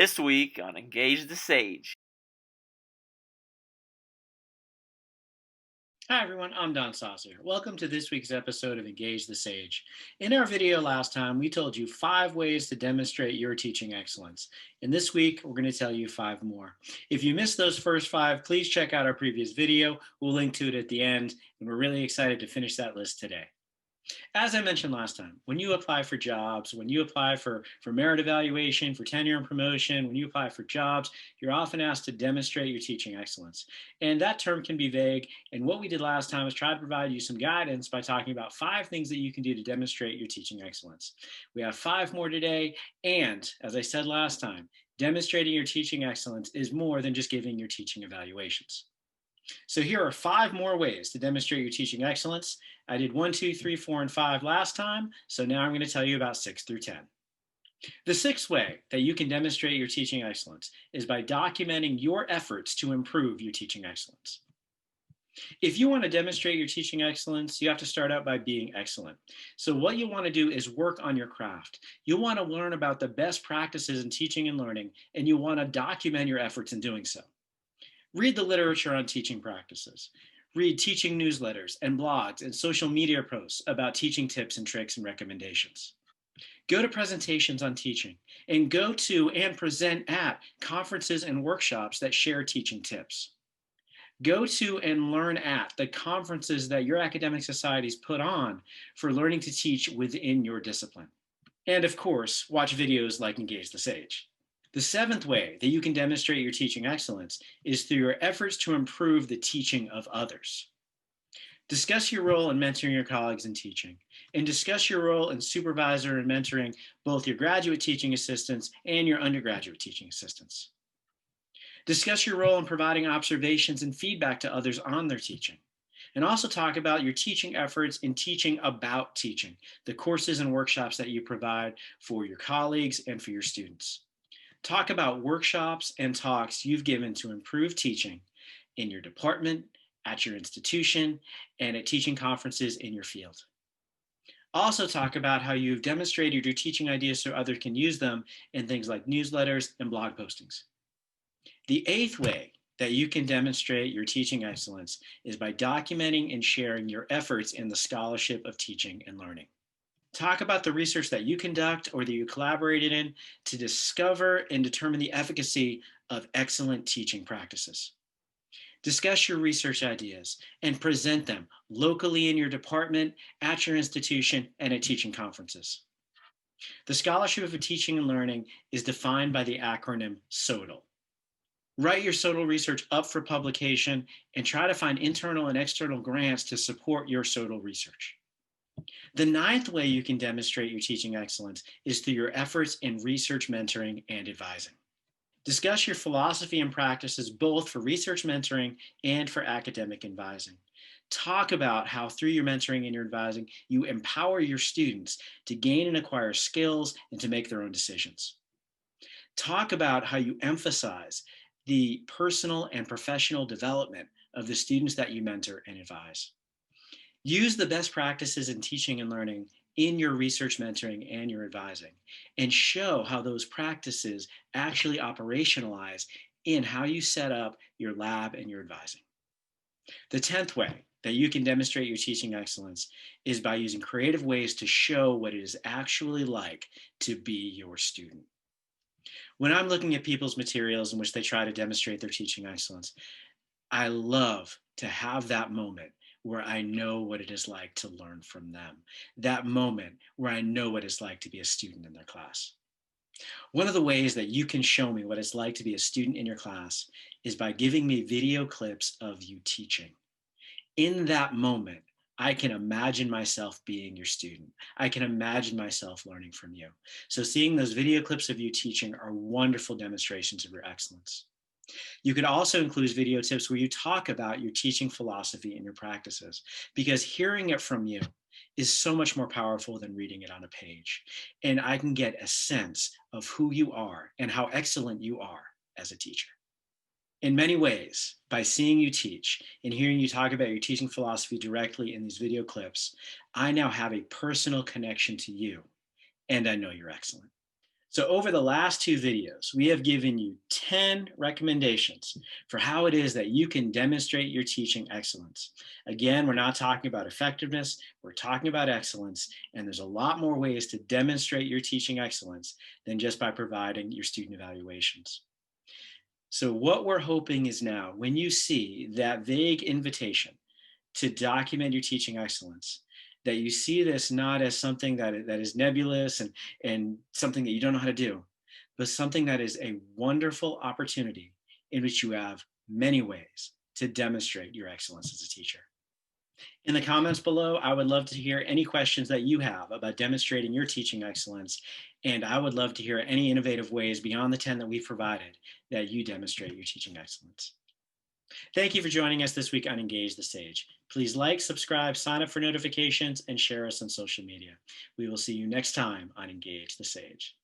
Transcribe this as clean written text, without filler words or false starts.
This week on Engage the Sage. Hi everyone, I'm Don Saucier. Welcome to this week's episode of Engage the Sage. In our video last time, we told you 5 ways to demonstrate your teaching excellence. And this week, we're going to tell you 5 more. If you missed those first 5, please check out our previous video. We'll link to it at the end, and we're really excited to finish that list today. As I mentioned last time, when you apply for jobs, when you apply for merit evaluation, for tenure and promotion, when you apply for jobs, you're often asked to demonstrate your teaching excellence. And that term can be vague. And what we did last time was try to provide you some guidance by talking about 5 things that you can do to demonstrate your teaching excellence. We have 5 more today. And as I said last time, demonstrating your teaching excellence is more than just giving your teaching evaluations. So here are 5 more ways to demonstrate your teaching excellence. I did 1, 2, 3, 4, and 5 last time, so now I'm going to tell you about 6 through 10. The 6th way that you can demonstrate your teaching excellence is by documenting your efforts to improve your teaching excellence. If you want to demonstrate your teaching excellence, you have to start out by being excellent. So what you want to do is work on your craft. You want to learn about the best practices in teaching and learning, and you want to document your efforts in doing so. Read the literature on teaching practices. Read teaching newsletters and blogs and social media posts about teaching tips and tricks and recommendations. Go to presentations on teaching and go to and present at conferences and workshops that share teaching tips. Go to and learn at the conferences that your academic societies put on for learning to teach within your discipline. And of course, watch videos like Engage the Sage. The 7th way that you can demonstrate your teaching excellence is through your efforts to improve the teaching of others. Discuss your role in mentoring your colleagues in teaching, and discuss your role in supervisor and mentoring both your graduate teaching assistants and your undergraduate teaching assistants. Discuss your role in providing observations and feedback to others on their teaching. And also talk about your teaching efforts in teaching about teaching, the courses and workshops that you provide for your colleagues and for your students. Talk about workshops and talks you've given to improve teaching in your department, at your institution, and at teaching conferences in your field. Also talk about how you've demonstrated your teaching ideas so others can use them in things like newsletters and blog postings. The 8th way that you can demonstrate your teaching excellence is by documenting and sharing your efforts in the scholarship of teaching and learning. Talk about the research that you conduct or that you collaborated in to discover and determine the efficacy of excellent teaching practices. Discuss your research ideas and present them locally in your department, at your institution, and at teaching conferences. The scholarship of teaching and learning is defined by the acronym SOTL. Write your SOTL research up for publication and try to find internal and external grants to support your SOTL research. The 9th way you can demonstrate your teaching excellence is through your efforts in research mentoring and advising. Discuss your philosophy and practices both for research mentoring and for academic advising. Talk about how through your mentoring and your advising, you empower your students to gain and acquire skills and to make their own decisions. Talk about how you emphasize the personal and professional development of the students that you mentor and advise. Use the best practices in teaching and learning in your research mentoring and your advising, and show how those practices actually operationalize in how you set up your lab and your advising. The 10th way that you can demonstrate your teaching excellence is by using creative ways to show what it is actually like to be your student. When I'm looking at people's materials in which they try to demonstrate their teaching excellence, I love to have that moment where I know what it is like to learn from them. That moment where I know what it's like to be a student in their class. One of the ways that you can show me what it's like to be a student in your class is by giving me video clips of you teaching. In that moment, I can imagine myself being your student. I can imagine myself learning from you. So seeing those video clips of you teaching are wonderful demonstrations of your excellence. You could also include video tips where you talk about your teaching philosophy and your practices, because hearing it from you is so much more powerful than reading it on a page. And I can get a sense of who you are and how excellent you are as a teacher. In many ways, by seeing you teach and hearing you talk about your teaching philosophy directly in these video clips, I now have a personal connection to you, and I know you're excellent. So over the last two videos, we have given you 10 recommendations for how it is that you can demonstrate your teaching excellence. Again, we're not talking about effectiveness, we're talking about excellence, and there's a lot more ways to demonstrate your teaching excellence than just by providing your student evaluations. So what we're hoping is now, when you see that vague invitation to document your teaching excellence, that you see this not as something that is nebulous and something that you don't know how to do, but something that is a wonderful opportunity in which you have many ways to demonstrate your excellence as a teacher. In the comments below, I would love to hear any questions that you have about demonstrating your teaching excellence, and I would love to hear any innovative ways beyond the 10 that we've provided that you demonstrate your teaching excellence. Thank you for joining us this week on Engage the Sage. Please like, subscribe, sign up for notifications, and share us on social media. We will see you next time on Engage the Sage.